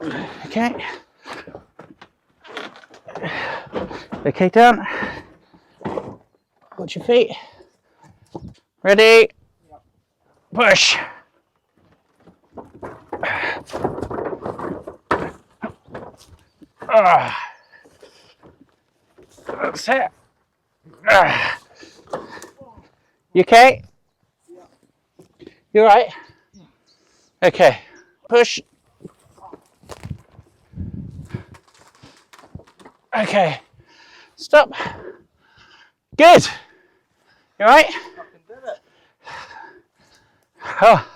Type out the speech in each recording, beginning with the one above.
Okay. Okay, down. Watch your feet. Ready? Push. That's it. You okay? You alright? Okay. Push. Okay. Stop. Good. You alright? I can do it. Oh.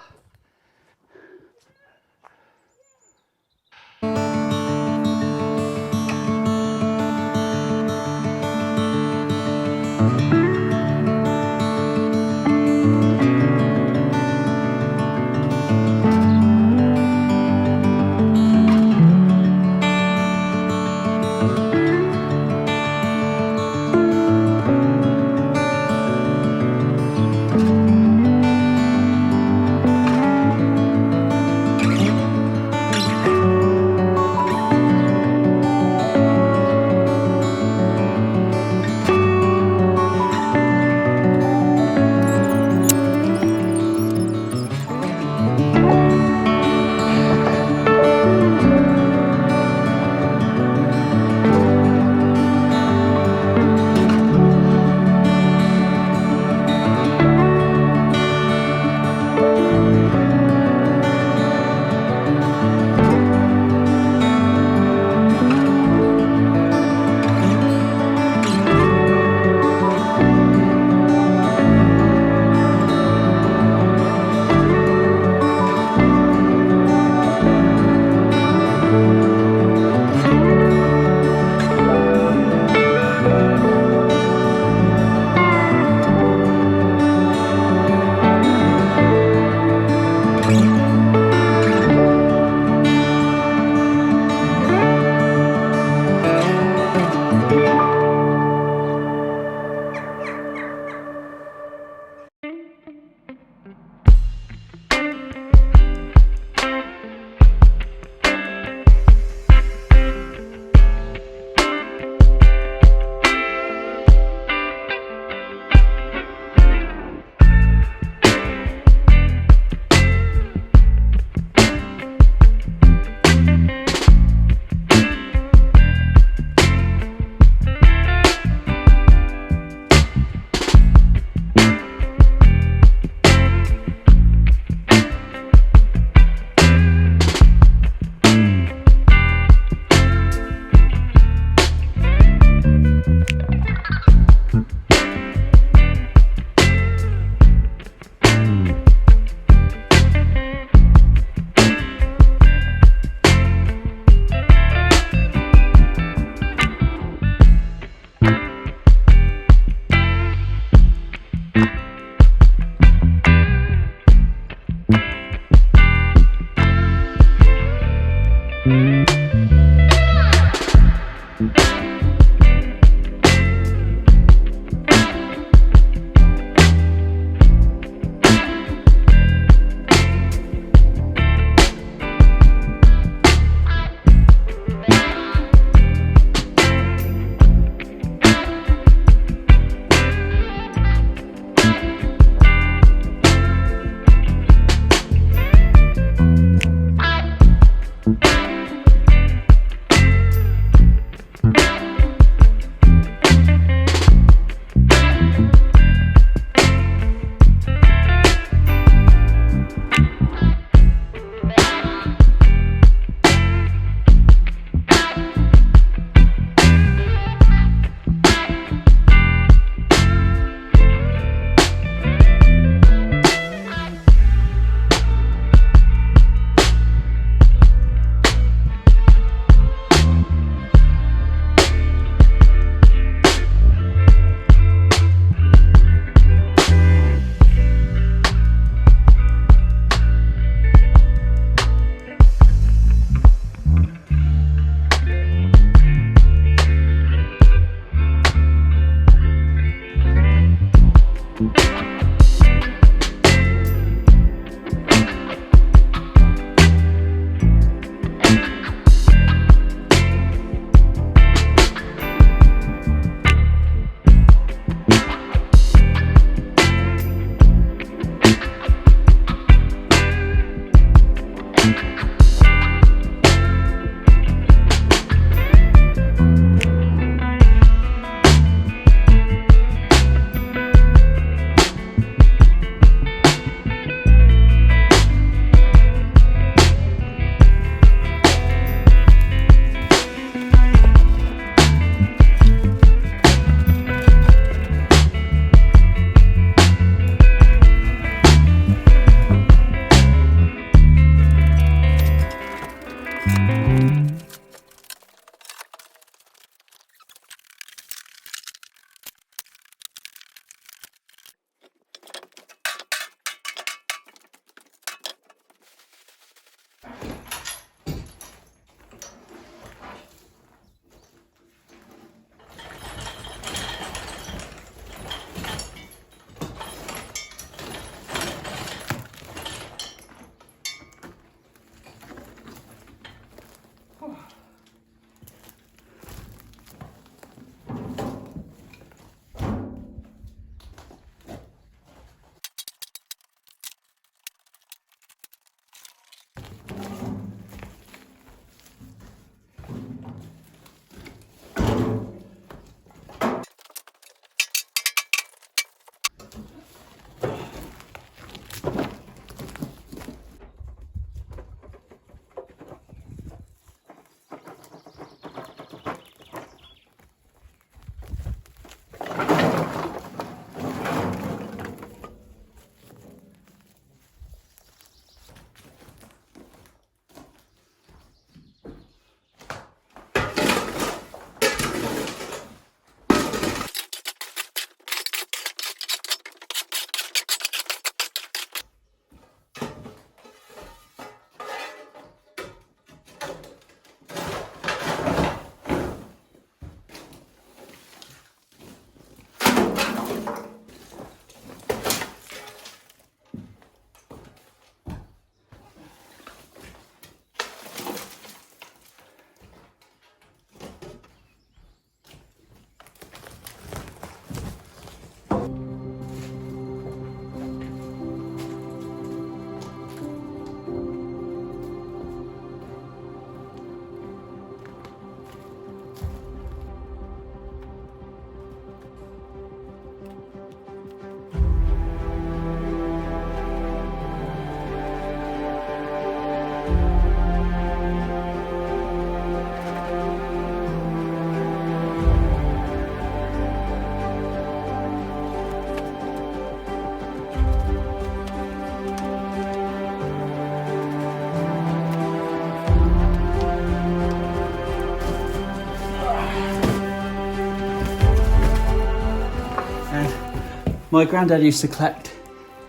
My granddad used to collect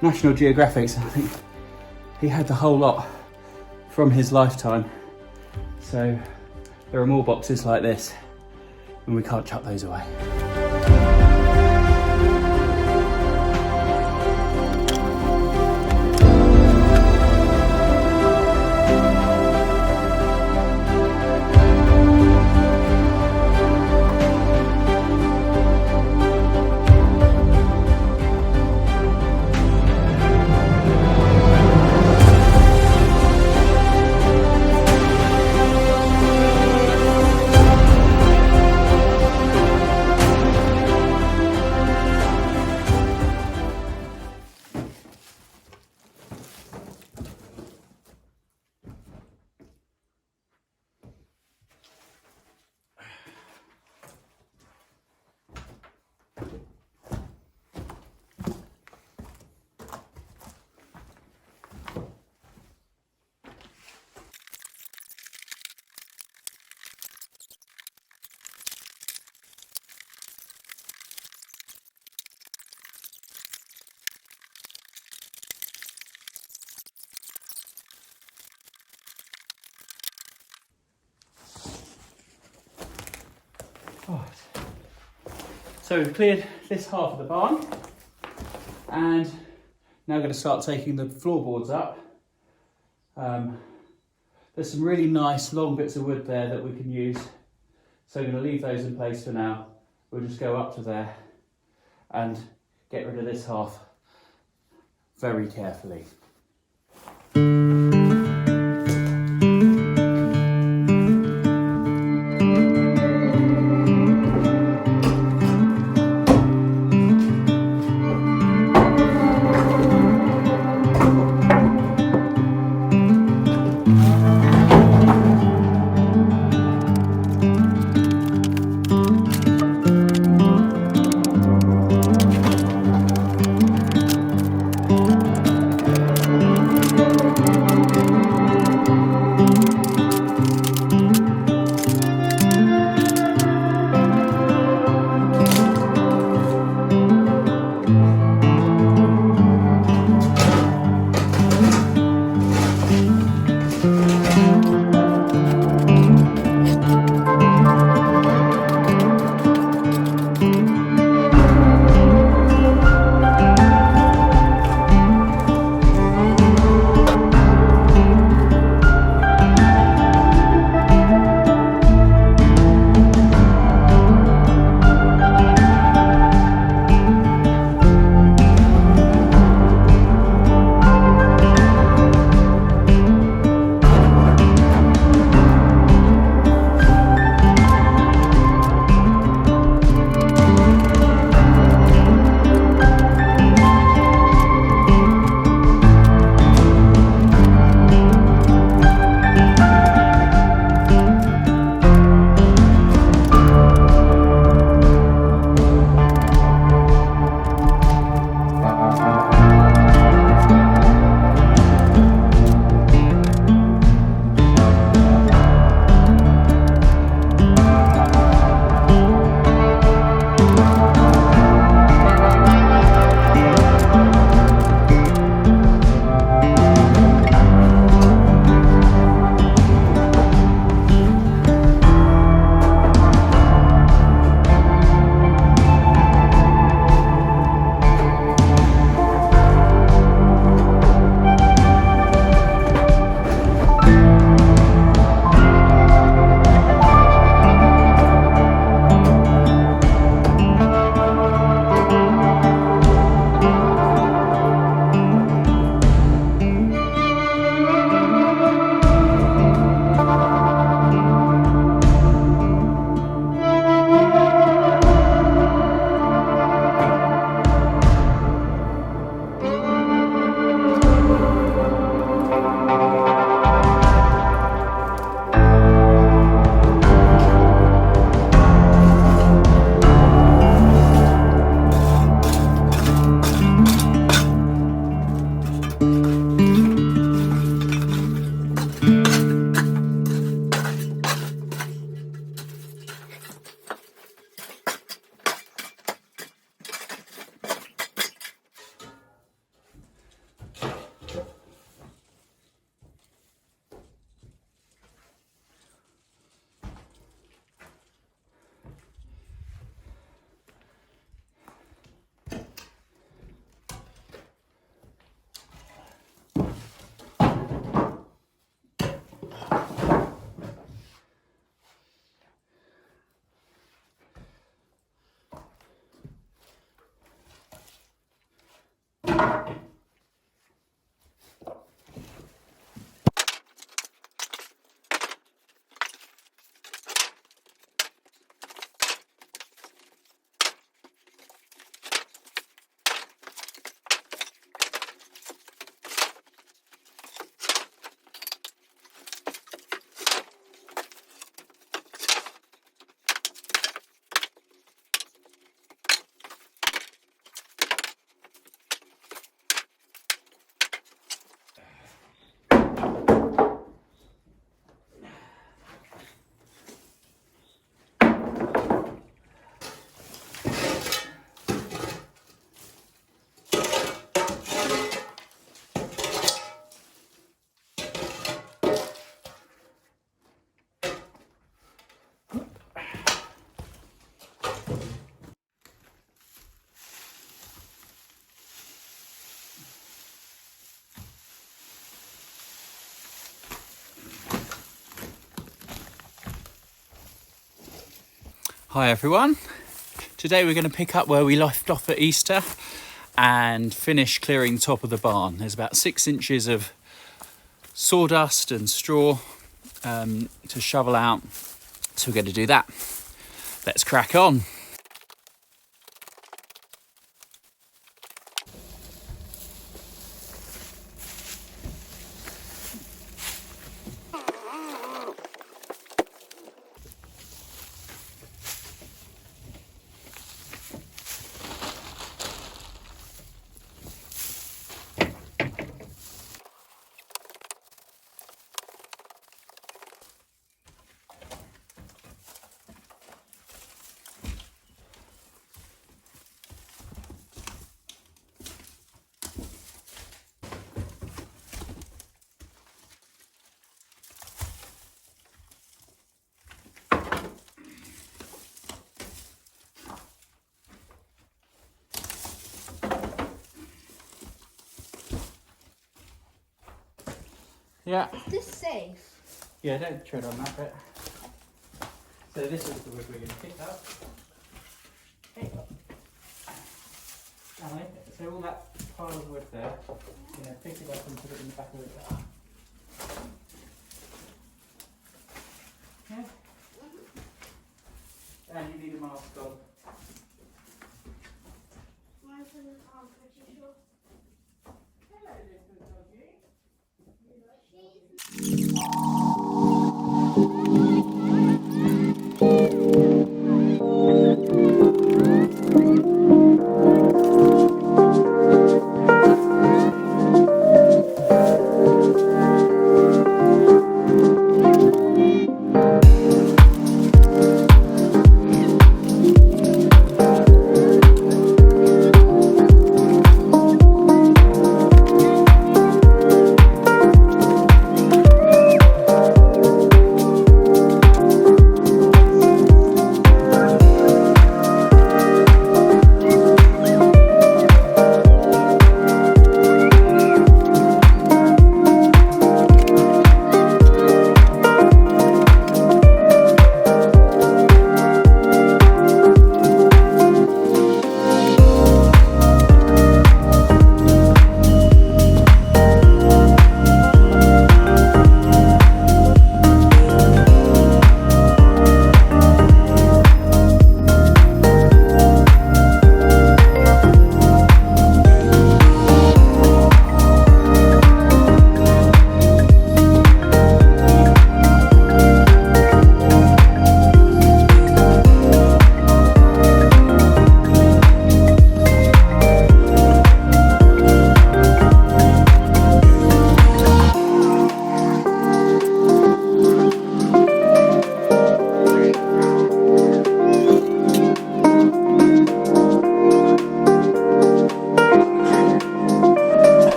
National Geographics, and I think he had the whole lot from his lifetime. So there are more boxes like this, and we can't chuck those away. Right. So we've cleared this half of the barn, and now I'm going to start taking the floorboards up. There's some really nice long bits of wood there that we can use, so I'm going to leave those in place for now. We'll just go up to there and get rid of this half very carefully. Hi everyone. Today we're going to pick up where we left off at Easter and finish clearing the top of the barn. There's about 6 inches of sawdust and straw to shovel out, so we're going to do that. Let's crack on. Yeah. Is this safe? Yeah, don't tread on that bit. So this is the wood we're going to pick up. Okay. So all that pile of wood there, you know, pick it up and put it in the back of the car. Okay. And you need a mask on. Mine's in the arm, pretty sure. Hello, little doggy.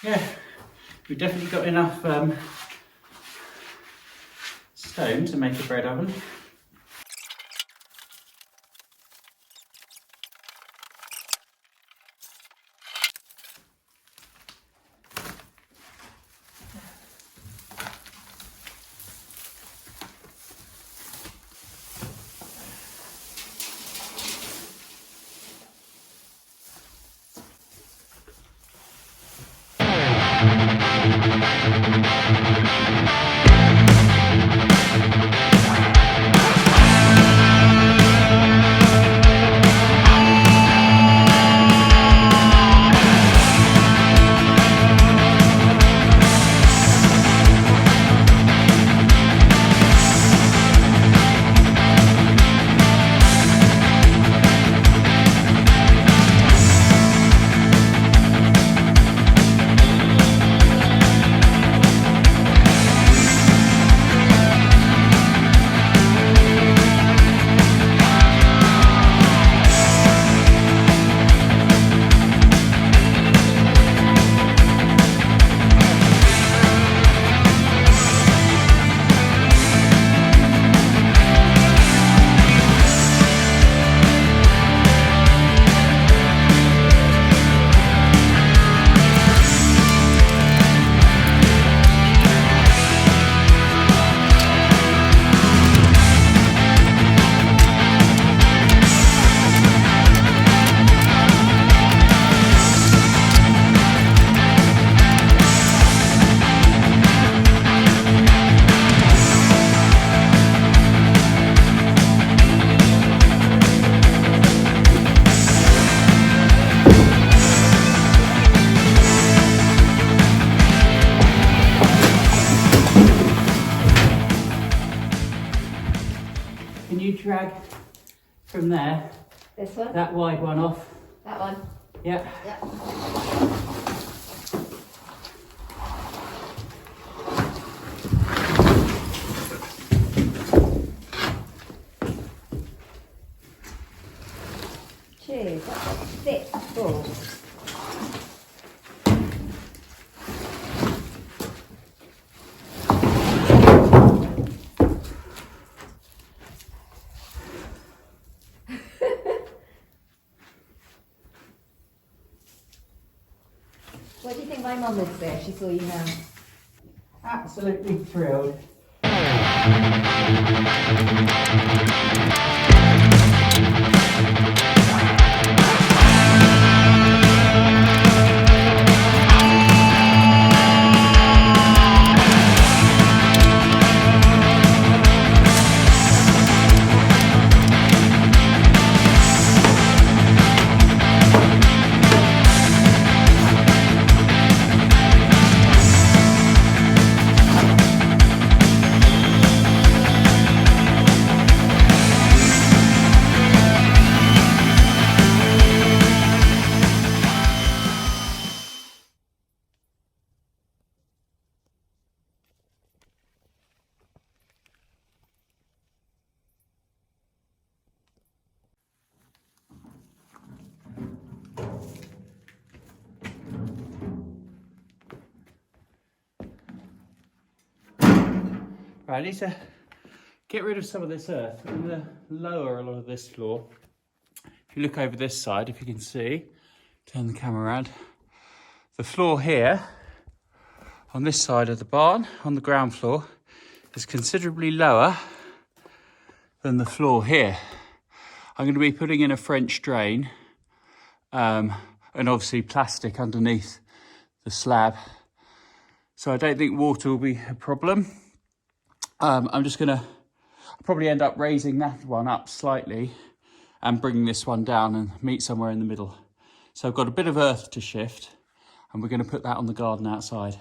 Yeah, we've definitely got enough stone to make a bread oven. drag from there, This one? that wide one off. That one? Yeah. Yep. Cheers, that's a thick floor. What do you think my mum would say if she saw you now? Absolutely thrilled. Right, I need to get rid of some of this earth. I'm going to lower a lot of this floor. If you look over this side, if you can see, turn the camera around. The floor here, on this side of the barn, on the ground floor, is considerably lower than the floor here. I'm going to be putting in a French drain and obviously plastic underneath the slab. So I don't think water will be a problem. I'm just going to probably end up raising that one up slightly and bringing this one down and meet somewhere in the middle. So I've got a bit of earth to shift and we're going to put that on the garden outside.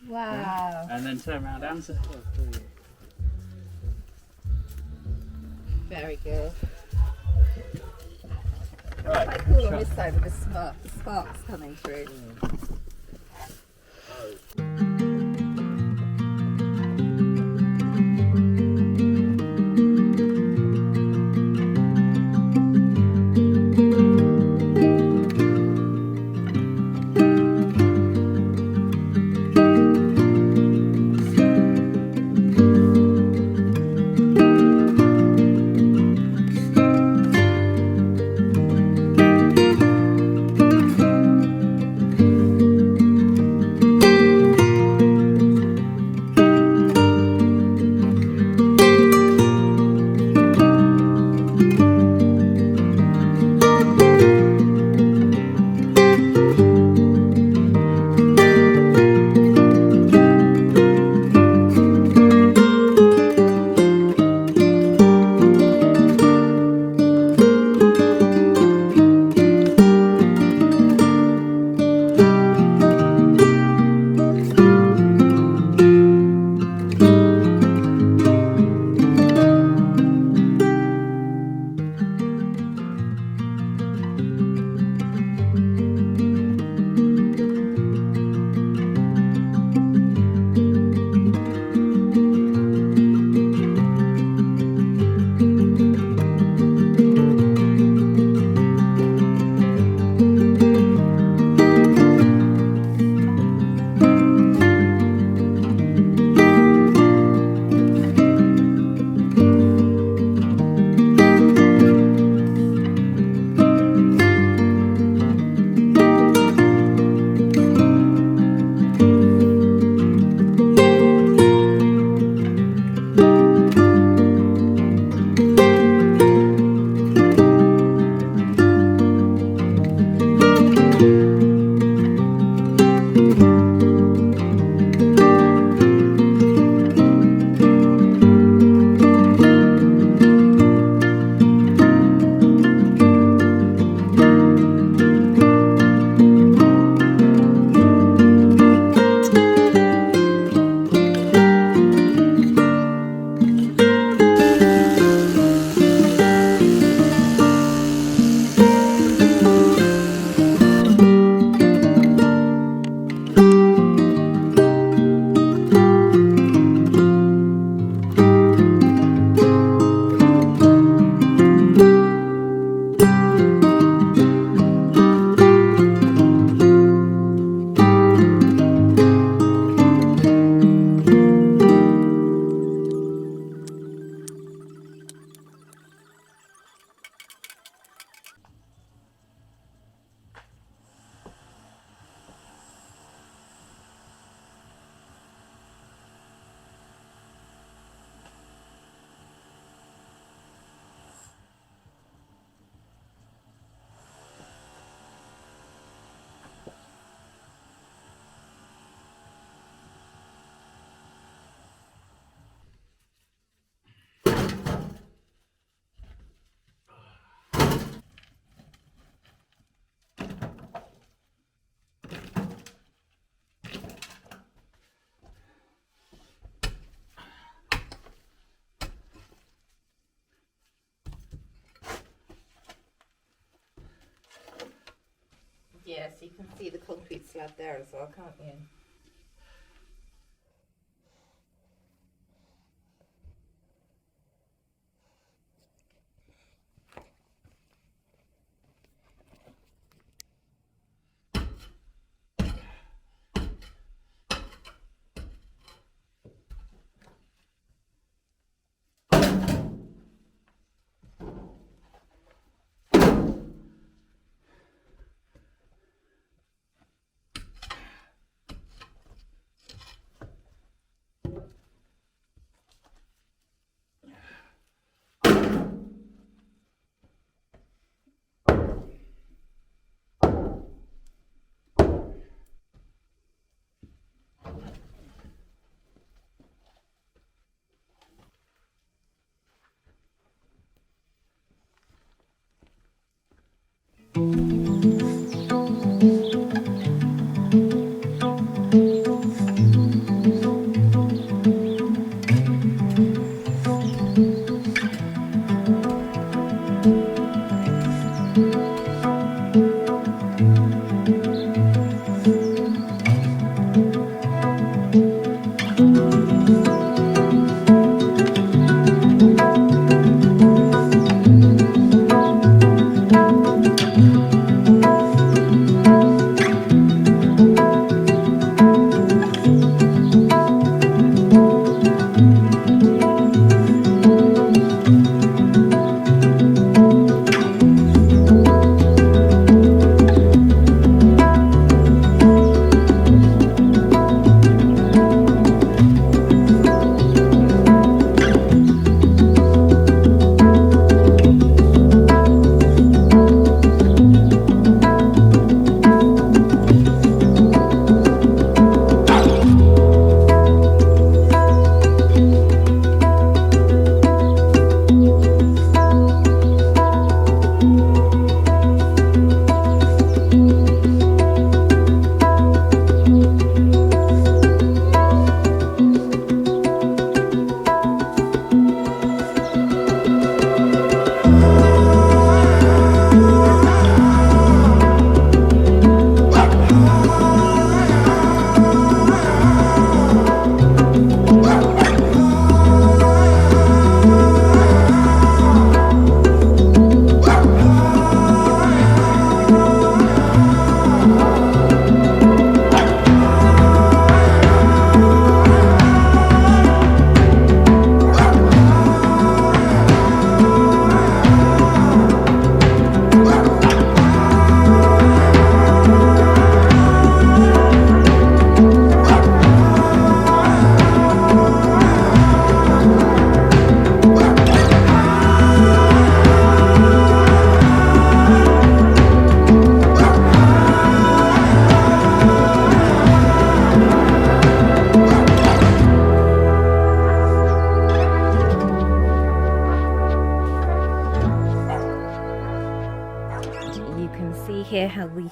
Wow. And then turn around, answer. Very good. Right. Quite cool on this side with the sparks coming through. Yes, you can see the concrete slab there as well, can't you?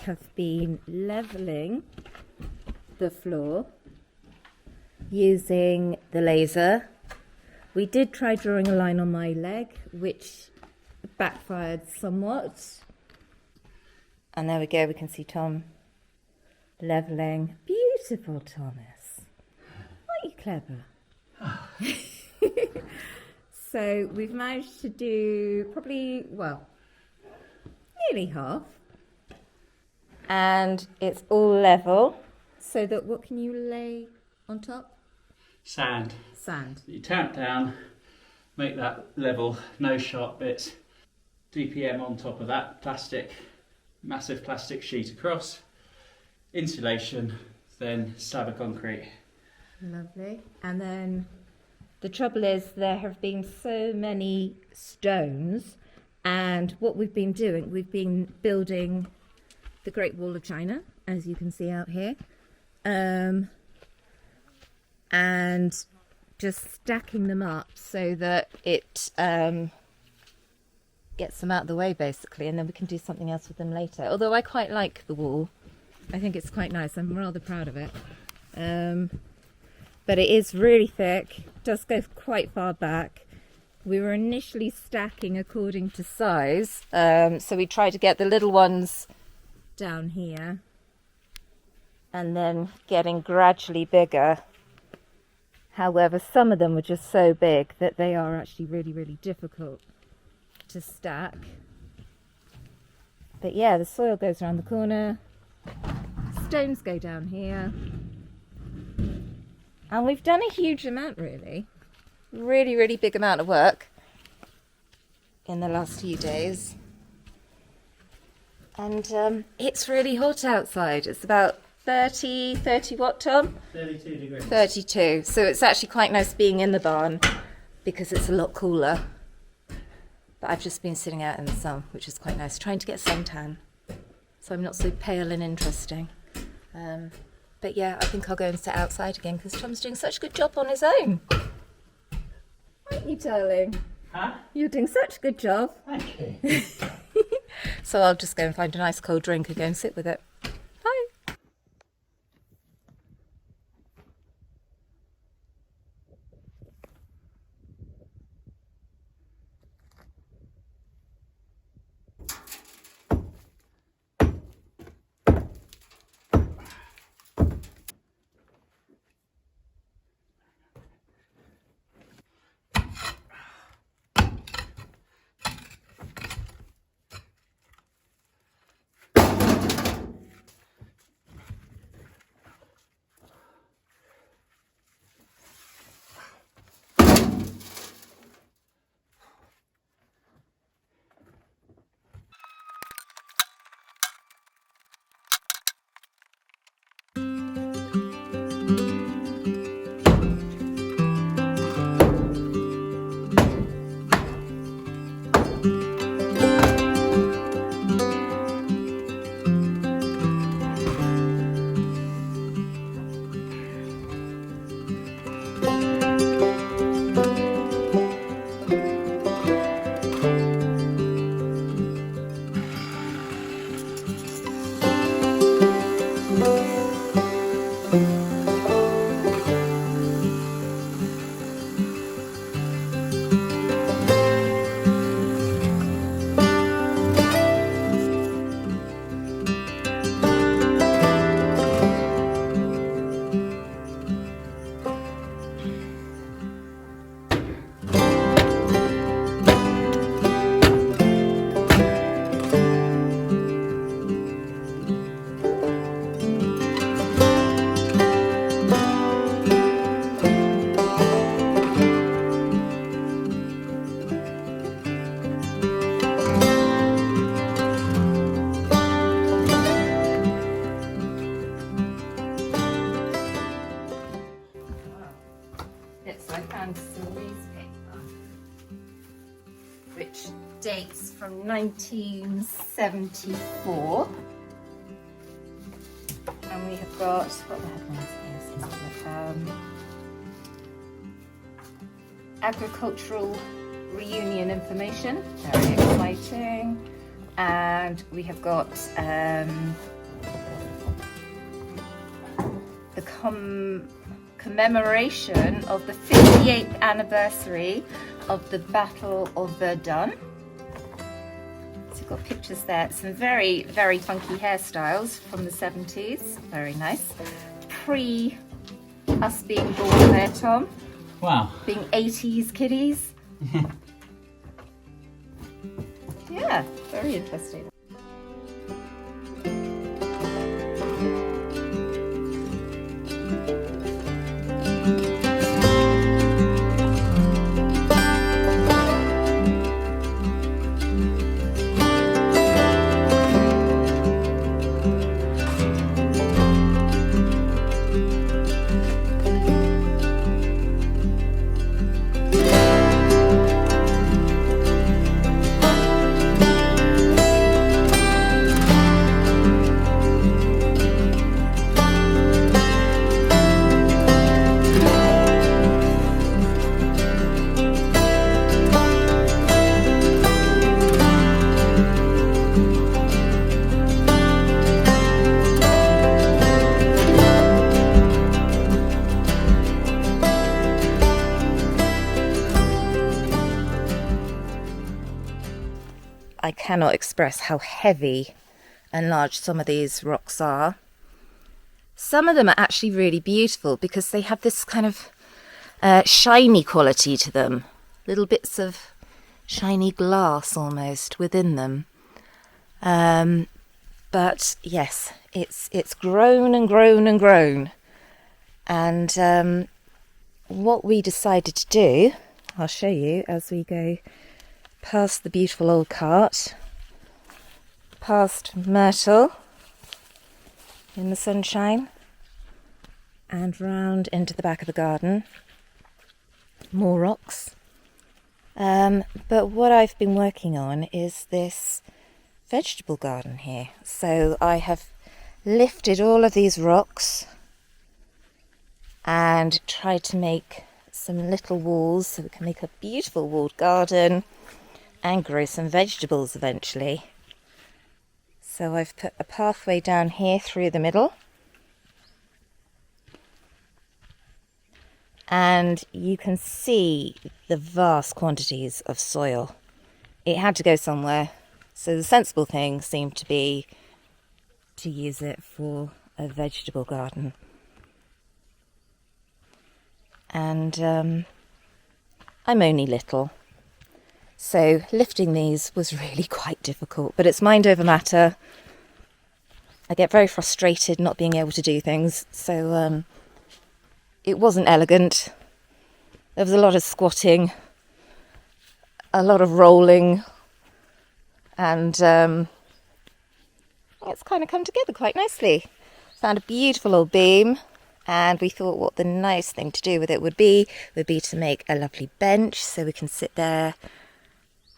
have been leveling the floor using the laser. We did try drawing a line on my leg, which backfired somewhat. And there we go, we can see Tom leveling. Beautiful, Thomas. Aren't you clever? So we've managed to do probably, well, nearly half. And it's all level, so that what can you lay on top? Sand. Sand. You tamp down, make that level, no sharp bits. DPM on top of that, plastic, massive plastic sheet across, insulation, then slab of concrete. Lovely. And then the trouble is there have been so many stones, and what we've been doing, we've been building the Great Wall of China, as you can see out here, and just stacking them up so that it gets them out of the way, basically, and then we can do something else with them later. Although I quite like the wall. I think it's quite nice. I'm rather proud of it. But it is really thick, does go quite far back. We were initially stacking according to size, so we tried to get the little ones down here and then getting gradually bigger. However, some of them were just so big that they are actually really, really difficult to stack. But yeah, the soil goes around the corner, stones go down here, and we've done a huge amount, really. Really, really big amount of work in the last few days. And it's really hot outside. It's about 30 what, Tom? 32 degrees. 32. So it's actually quite nice being in the barn because it's a lot cooler. But I've just been sitting out in the sun, which is quite nice, trying to get suntan, so I'm not so pale and interesting. But yeah, I think I'll go and sit outside again because Tom's doing such a good job on his own. Aren't you, darling? Huh? You're doing such a good job. Thank you. So I'll just go and find a nice cold drink and go and sit with it. Bye. Which dates from 1974, and we have got what the headlines is agricultural reunion information, very exciting, And we have got the commemoration of the 58th anniversary of the Battle of Verdun. So we've got pictures there, some very, very funky hairstyles from the 70s, very nice. Pre us being born there, Tom. Wow. Being 80s kiddies. Yeah, very interesting. I cannot express how heavy and large some of these rocks are. Some of them are actually really beautiful because they have this kind of shiny quality to them. Little bits of shiny glass almost within them. But yes, it's grown and grown and grown. And what we decided to do, I'll show you as we go past the beautiful old cart, past Myrtle in the sunshine, and round into the back of the garden. More rocks. But what I've been working on is this vegetable garden here. So I have lifted all of these rocks and tried to make some little walls so we can make a beautiful walled garden and grow some vegetables eventually. So I've put a pathway down here through the middle, and you can see the vast quantities of soil. It had to go somewhere, so the sensible thing seemed to be to use it for a vegetable garden. And I'm only little, so lifting these was really quite difficult, but it's mind over matter. I get very frustrated not being able to do things, so it wasn't elegant. There was a lot of squatting, a lot of rolling, and it's kind of come together quite nicely. Found a beautiful old beam, and we thought what the nice thing to do with it would be to make a lovely bench so we can sit there.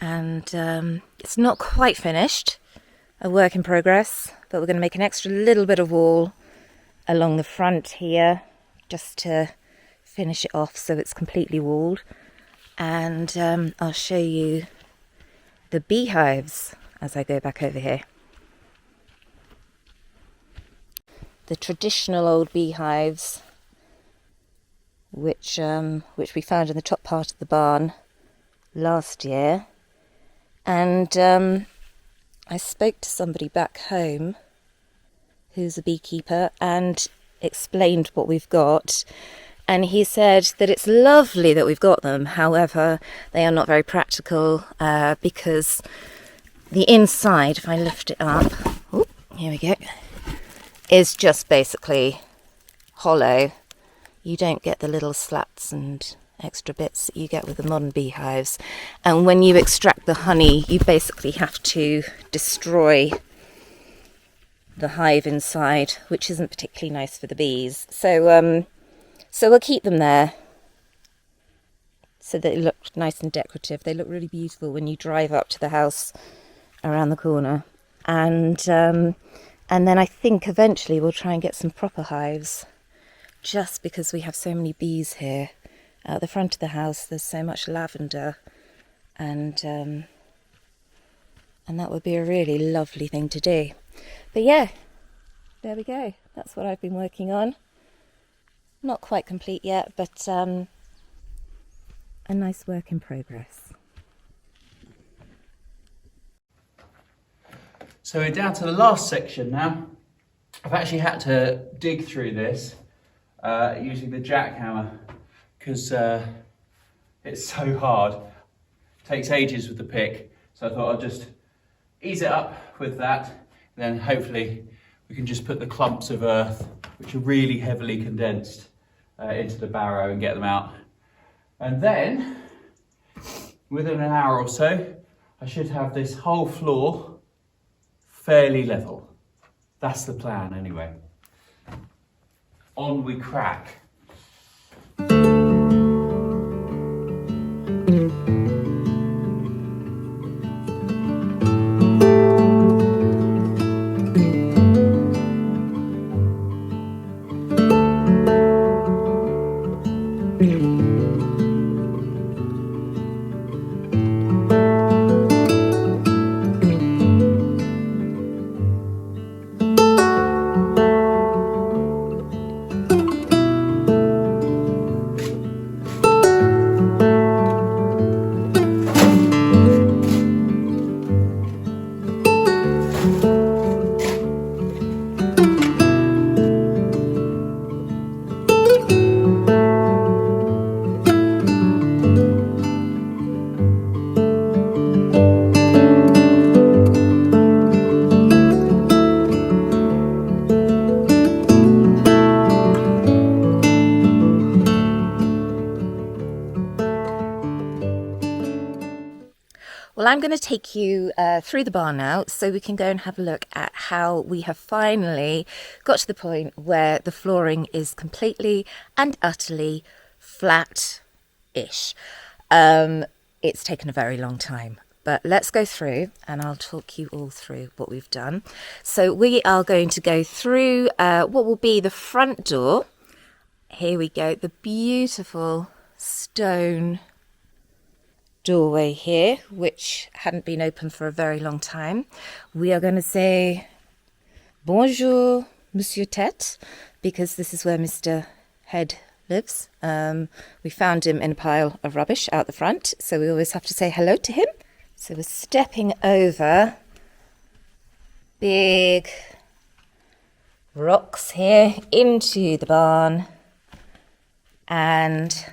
And it's not quite finished, a work in progress, but we're going to make an extra little bit of wall along the front here just to finish it off so it's completely walled. And I'll show you the beehives as I go back over here. The traditional old beehives, which we found in the top part of the barn last year. And I spoke to somebody back home who's a beekeeper and explained what we've got, and he said that it's lovely that we've got them, however they are not very practical because the inside, if I lift it up, oh, here we go, is just basically hollow. You don't get the little slats and extra bits that you get with the modern beehives, and when you extract the honey you basically have to destroy the hive inside, which isn't particularly nice for the bees. So we'll keep them there so they look nice and decorative. They look really beautiful when you drive up to the house around the corner, and then I think eventually we'll try and get some proper hives, just because we have so many bees here. At the front of the house there's so much lavender and And that would be a really lovely thing to do. But yeah, there we go. That's what I've been working on. Not quite complete yet, but a nice work in progress. So we're down to the last section now. I've actually had to dig through this using the jackhammer because it's so hard. It takes ages with the pick. So I thought I'd just ease it up with that. Then hopefully we can just put the clumps of earth, which are really heavily condensed, into the barrow and get them out. And then, within an hour or so, I should have this whole floor fairly level. That's the plan anyway. On we crack. Well, I'm going to take you through the barn now so we can go and have a look at how we have finally got to the point where the flooring is completely and utterly flat-ish. It's taken a very long time, but let's go through and I'll talk you all through what we've done. So we are going to go through what will be the front door. Here we go, the beautiful stone doorway here, which hadn't been open for a very long time. We are going to say bonjour, Monsieur Tête, because this is where Mr. Head lives. We found him in a pile of rubbish out the front, so we always have to say hello to him. So we're stepping over big rocks here into the barn, and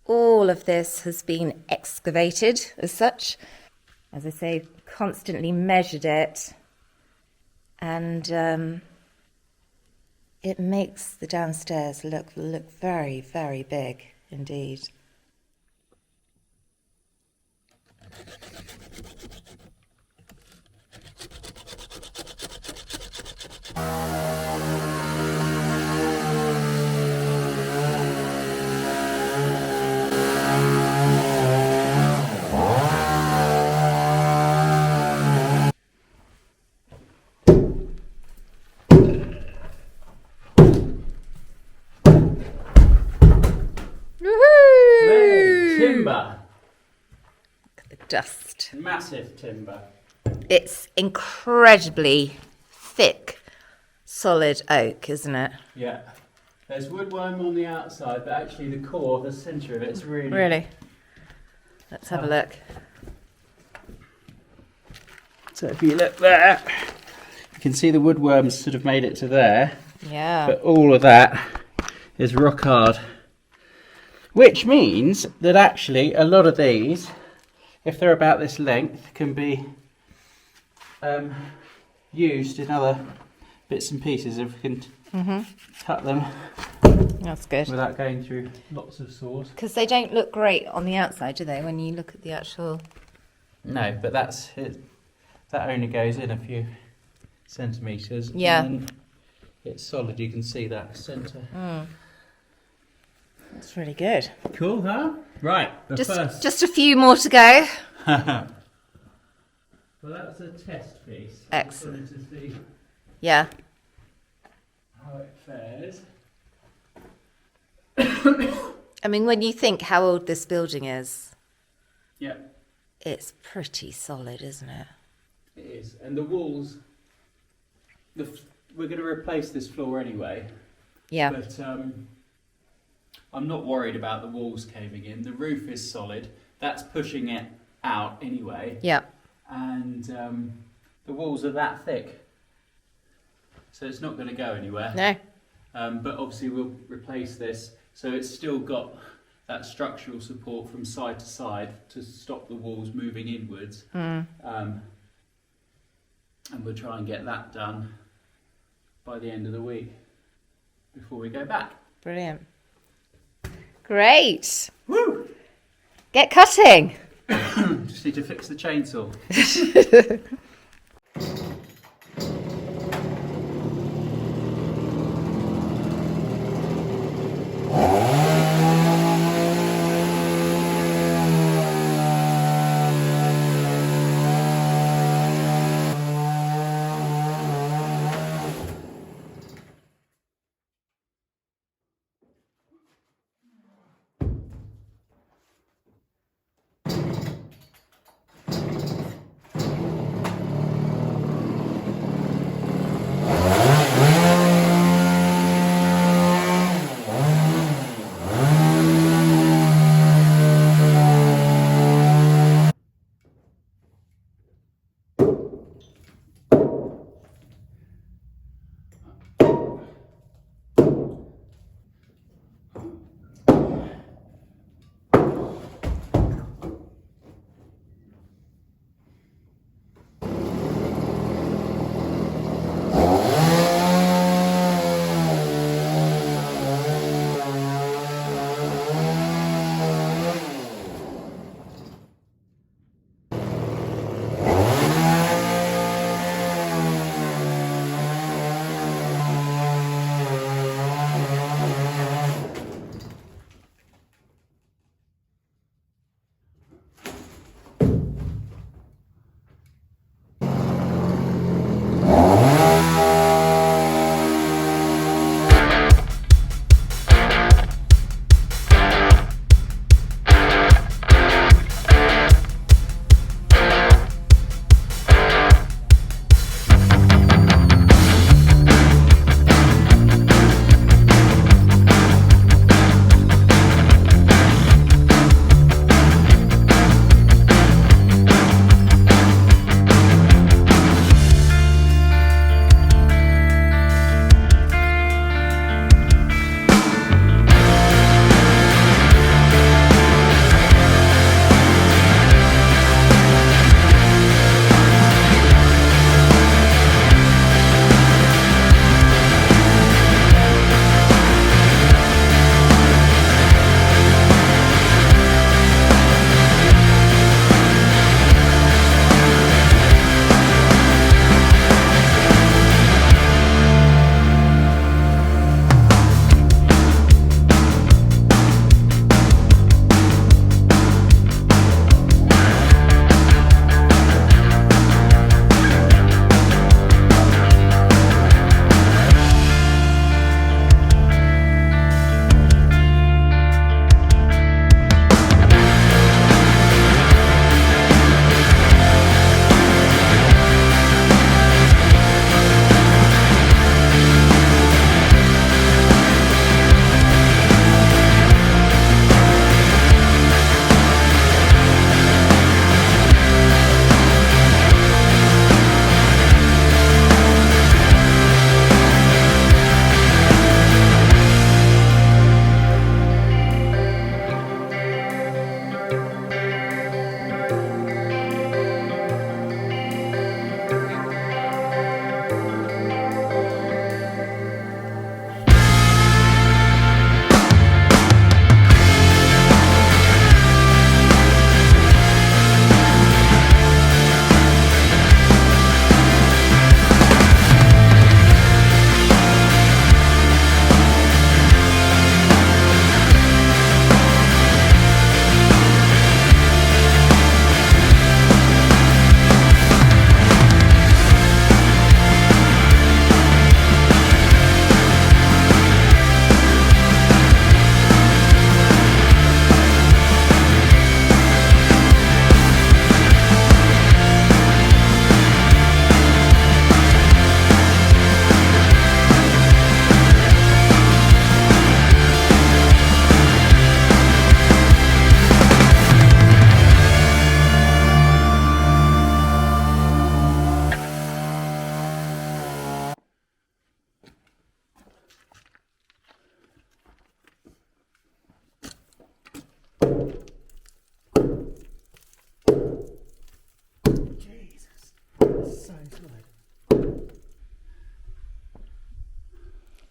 all of this has been excavated as such. As I say, constantly measured it, and it makes the downstairs look very, very big indeed. Timber. Look at the dust. Massive timber. It's incredibly thick, solid oak, isn't it? Yeah. There's woodworm on the outside, but actually the core, the centre of it's really... Really? Let's have a look. So if you look there, you can see the woodworms sort of made it to there. Yeah. But all of that is rock hard. Which means that actually a lot of these, if they're about this length, can be used in other bits and pieces if we can cut them. That's good. Without going through lots of saws. Because they don't look great on the outside, do they, when you look at the actual... No, but that's it. That only goes in a few centimetres. Yeah. And then it's solid, you can see that centre. That's really good. Cool, huh? Right, Just a few more to go. Well, that's a test piece. Excellent. Just wanted to see Yeah. how it fares. I mean, when you think how old this building is, Yeah. it's pretty solid, isn't it? It is. And the walls, we're going to replace this floor anyway. Yeah. But I'm not worried about the walls caving in. The roof is solid. That's pushing it out anyway. Yeah. And the walls are that thick. So it's not going to go anywhere. No. But obviously we'll replace this so it's still got that structural support from side to side to stop the walls moving inwards. And we'll try and get that done by the end of the week before we go back. Brilliant. Great. Woo! Get cutting. Just need to fix the chainsaw.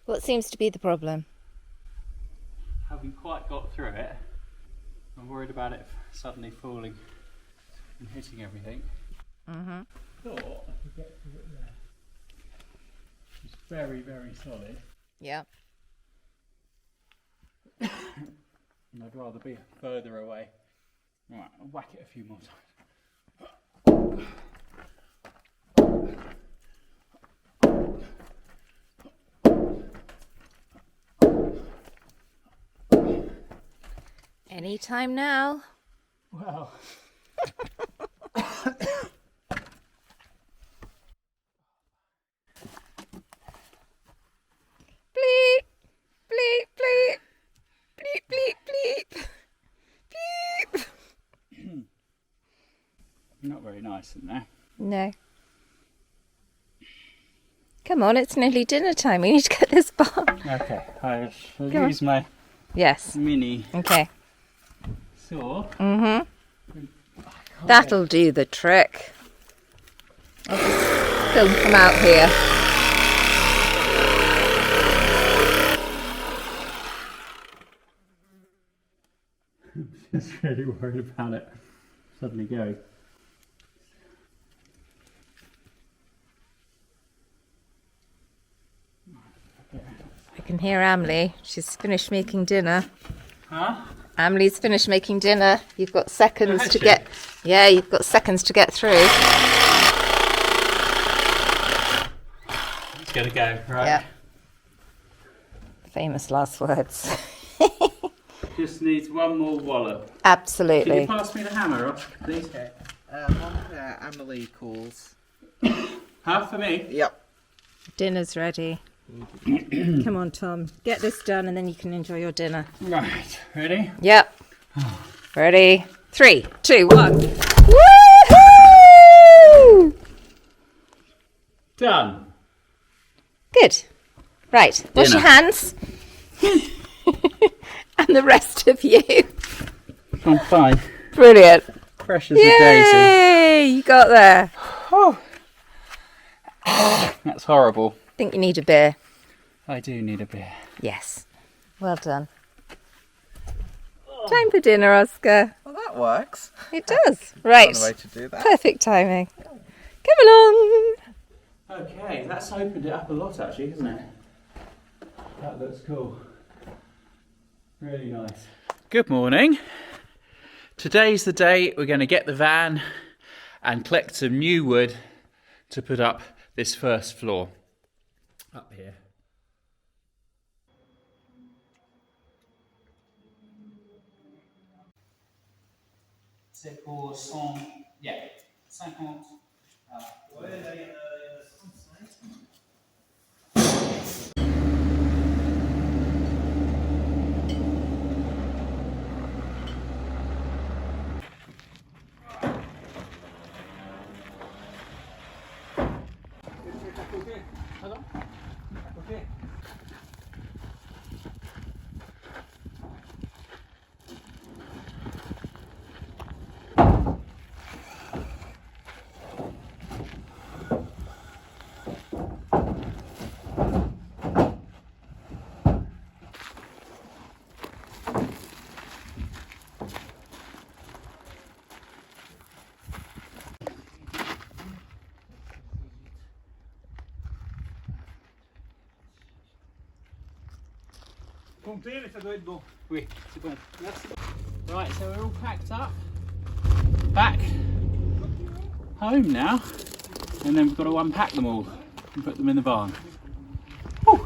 What seems to be the problem? Haven't quite got through it. I'm worried about it suddenly falling and hitting everything. Mm-hmm. Thought I could get to it there. It's very, very solid. Yeah. And I'd rather be further away. Right, I'll whack it a few more times. Anytime now. Well. Bleep, bleep, bleep, bleep, bleep, bleep, bleep. Not very nice in there. No. Come on, it's nearly dinner time. We need to get this barn. Okay, I'll Go on. use my Yes. mini Okay. saw. Mm-hmm. That'll do the trick. I'll just film from out here. I'm just really worried about it suddenly going. I can hear Emily. She's finished making dinner. Huh? Emily's finished making dinner. You've got seconds has to she? get... Yeah, you've got seconds to get through. It's gonna go, right? Yeah. Famous last words. Just needs one more wallop. Can Absolutely. you pass me the hammer, Oscar, please? Okay. One Emily calls. Huh, for me? Yep. Dinner's ready. Come on, Tom. Get this done and then you can enjoy your dinner. Right, ready? Yep. Ready? 3, 2, 1. Woohoo! Done. Good. Right. Wash your Dinner. hands. And the rest of you. I'm fine. Brilliant. Fresh as a daisy. Yay! You got there. That's horrible. I think you need a beer. I do need a beer. Yes. Well done. Time for dinner, Oscar. Well, that works. It does. Right. One way to do that. Perfect timing. Come along. Okay, that's opened it up a lot actually, hasn't it? That looks cool. Really nice. Good morning. Today's the day we're going to get the van and collect some new wood to put up this first floor. Up here. C'est pour 100... Yeah, 50... Ouais, là, il y en a 65. Pardon? Ok. Comptez, mais ça doit être bon. Oui, c'est bon. Merci. Right, so we're all packed up. Back home now. And then we've got to unpack them all and put them in the barn. Whew.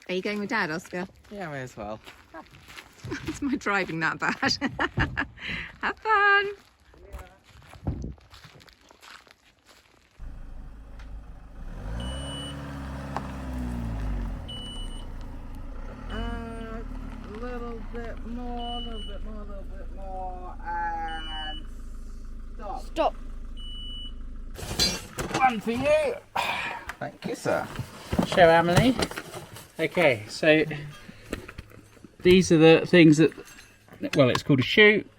Are you going with Dad, Oscar? Yeah, may as well. Is my driving that bad? Have fun. A little bit more, and stop. Stop. One for you. Thank you, sir. Show Emily. Okay, so these are the things that, well, it's called a chute.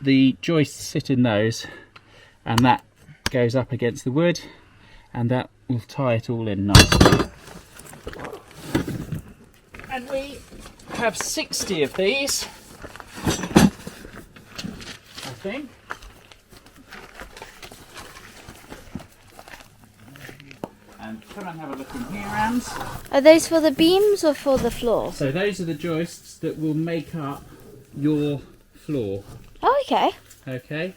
The joists sit in those, and that goes up against the wood, and that will tie it all in nicely. And we have 60 of these, I think. And come and have a look in here, Ands. Are those for the beams or for the floor? So those are the joists that will make up your floor. Oh, okay. Okay.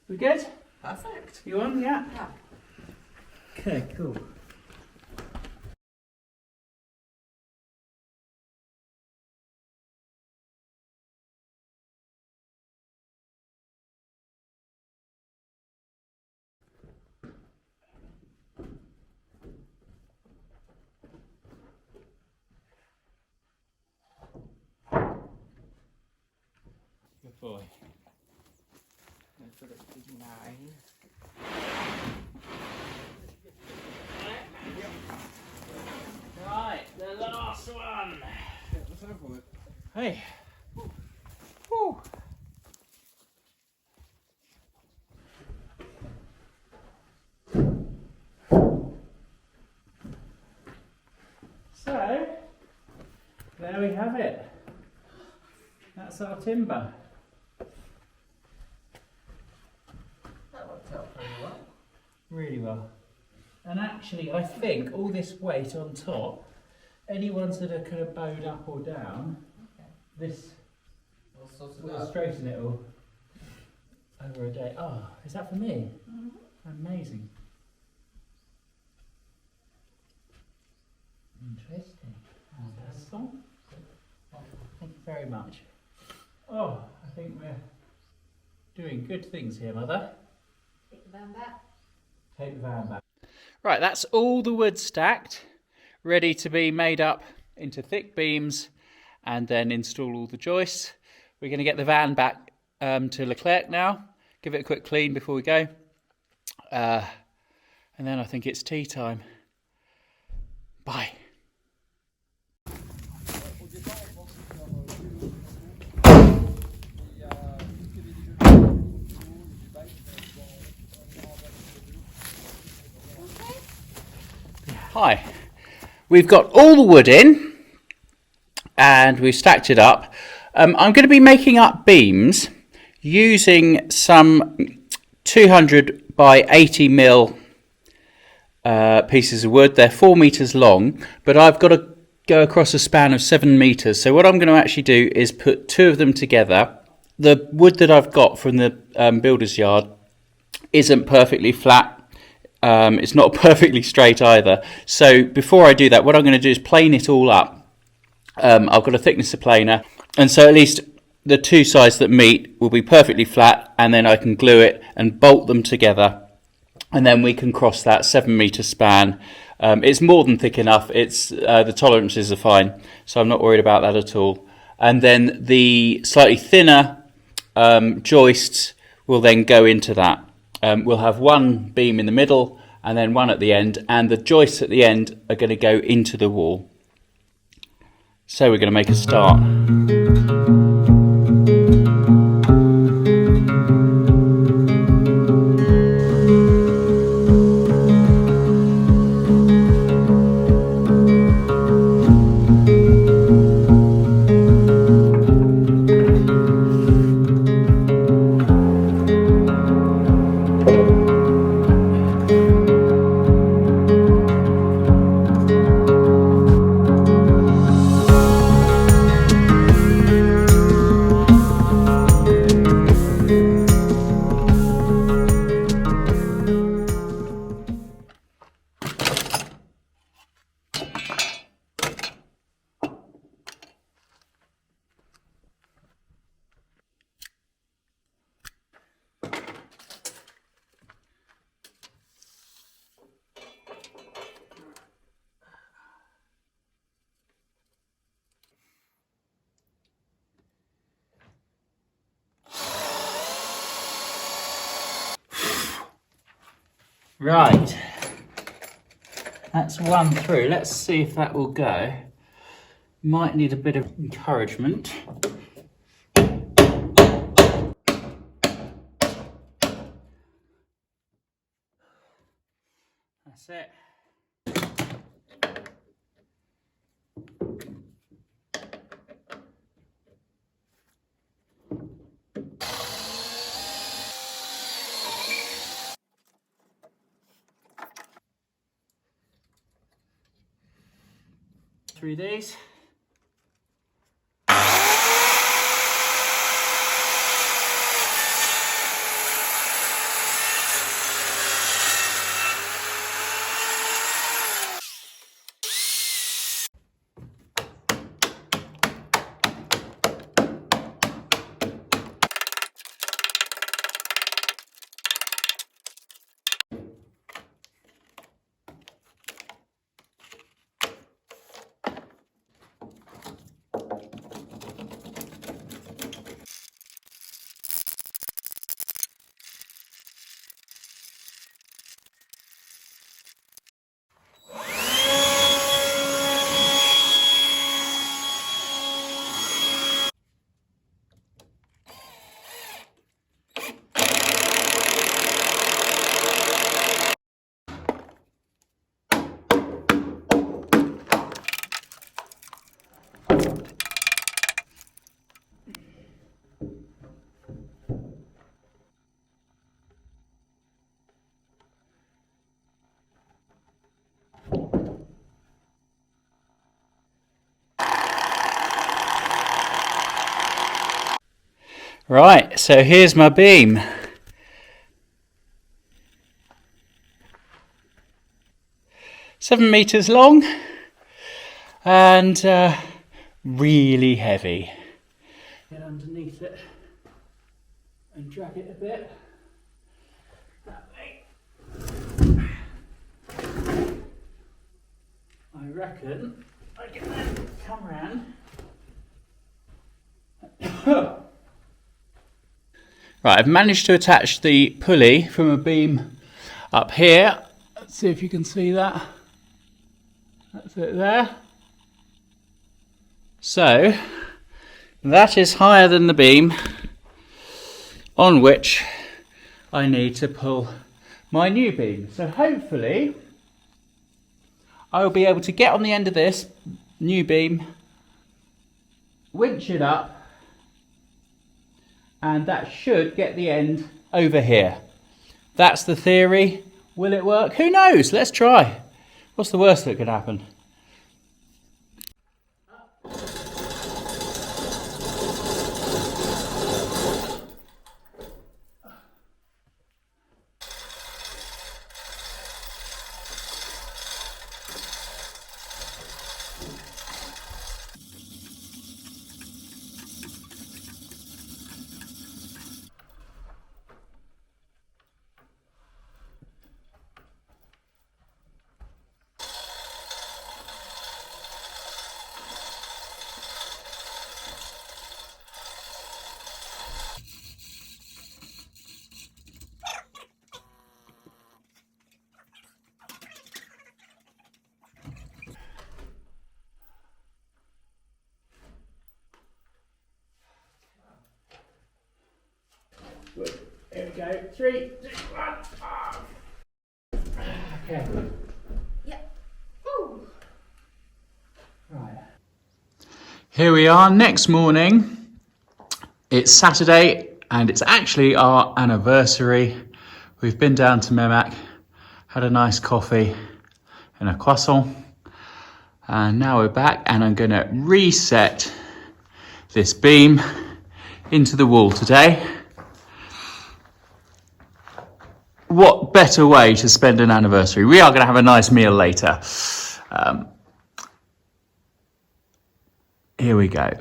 We good? Perfect. You on? Yeah. Okay, cool. Good boy. Right, the last one. Hey. Whew. So, there we have it. That's our timber. That worked out pretty well. Really well. And actually, I think all this weight on top, any ones that are kind of bowed up or down, this All sorted will out. straighten it all over a day. Oh, is that for me? Amazing. Interesting. Thank you very much. Oh, I think we're doing good things here, Mother. Take the van back. Take the van back. Right, that's all the wood stacked, ready to be made up into thick beams and then install all the joists. We're going to get the van back to Leclerc now, give it a quick clean before we go. And then I think it's tea time. Bye. Hi, we've got all the wood in and we've stacked it up. I'm going to be making up beams using some 200 by 80 mil pieces of wood. They're 4 meters long, but I've got to go across a span of 7 meters. So what I'm going to actually do is put two of them together. The wood that I've got from the builder's yard isn't perfectly flat. It's not perfectly straight either. So before I do that, what I'm going to do is plane it all up. I've got a thickness of planer, and so at least the two sides that meet will be perfectly flat, and then I can glue it and bolt them together, and then we can cross that 7 meter span. It's more than thick enough. It's the tolerances are fine, so I'm not worried about that at all. And then the slightly thinner joists will then go into that. We'll have one beam in the middle and then one at the end, and the joists at the end are going to go into the wall. So we're going to make a start. Right, that's one through. Let's see if that will go. Might need a bit of encouragement. That's it. Through these. Right, so here's my beam. £7 meters long and really heavy. Get underneath it and drag it a bit. That way. I reckon I can then come round. Right, I've managed to attach the pulley from a beam up here. Let's see if you can see that. That's it there. So, that is higher than the beam on which I need to pull my new beam. So hopefully, I will be able to get on the end of this new beam, winch it up, and that should get the end over here. That's the theory. Will it work? Who knows? Let's try. What's the worst that could happen? Good. Here we go. 3, 2, 1. Okay. Yep. Ooh. Right. Here we are next morning. It's Saturday and it's actually our anniversary. We've been down to Memac, had a nice coffee and a croissant. And now we're back and I'm going to reset this beam into the wall today. What better way to spend an anniversary? We are going to have a nice meal later. Here we go.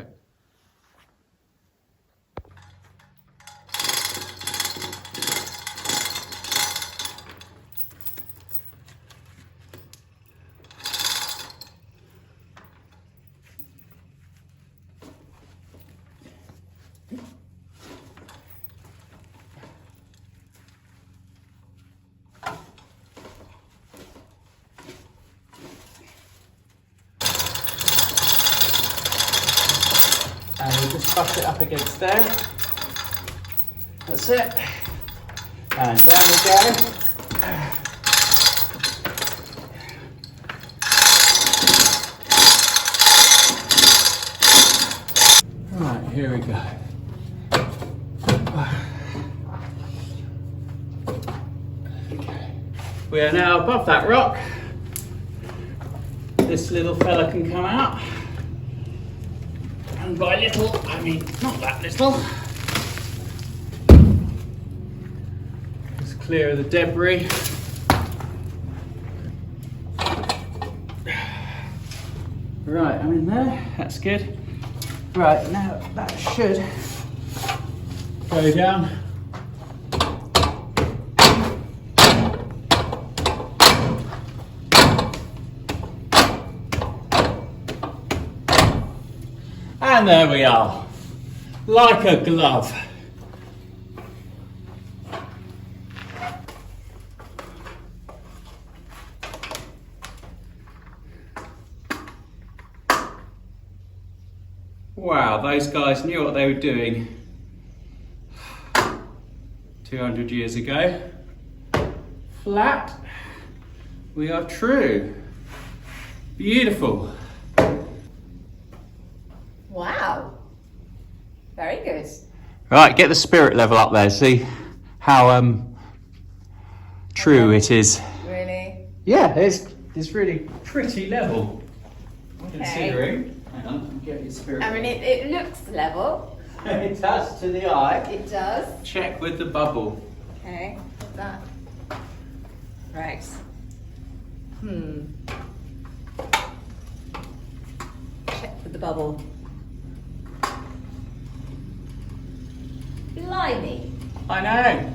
just butt it up against there. That's it. And down we go. Right, here we go. Okay. We are now above that rock. This little fella can come out. And by little, I mean not that little. Just clear of the debris. Right, I'm in there, that's good. Right, now that should go down. And there we are, like a glove. Wow, those guys knew what they were doing 200 years ago. Flat, we are true. Beautiful. Wow. Very good. Right, get the spirit level up there, see how true it is. Really? Yeah, it's really pretty level. Okay. Considering. Hang on, let me get your spirit. I mean, it looks level. It does to the eye. It does. Check with the bubble. Okay, what's that? Right. Check with the bubble. Blimey. I know.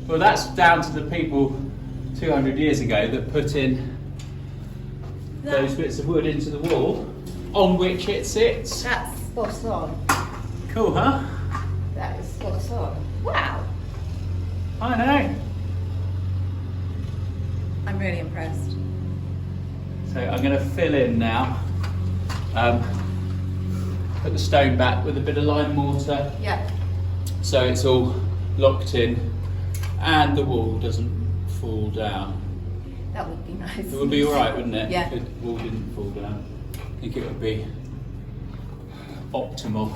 Well, that's down to the people 200 years ago that put in those bits of wood into the wall on which it sits. That's spot on. Cool, huh? That is spot on. Wow. I know. I'm really impressed. So I'm going to fill in now. Put the stone back with a bit of lime mortar. Yeah. So it's all locked in and the wall doesn't fall down. That would be nice. It would be alright, wouldn't it? Yeah. If the wall didn't fall down. I think it would be optimal.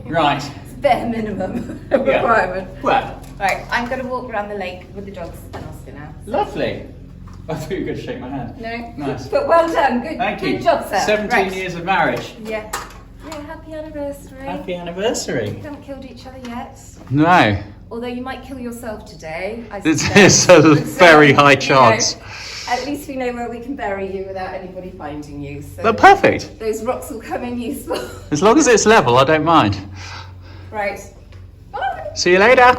Right. It's bare minimum requirement. Well, Right, I'm going to walk around the lake with the dogs and Oscar now. lovely. I thought you were going to shake my hand. No? Nice. But well done. Good, Thank you. good job, sir. 17 Right. years of marriage. Yeah. Yeah, happy anniversary. Happy anniversary. We haven't killed each other yet. No. Although you might kill yourself today. I It's suspect. a But, very high you know, chance. at least we know where we can bury you without anybody finding you. So But perfect. those rocks will come in useful. As long as it's level, I don't mind. Right. Bye. See you later.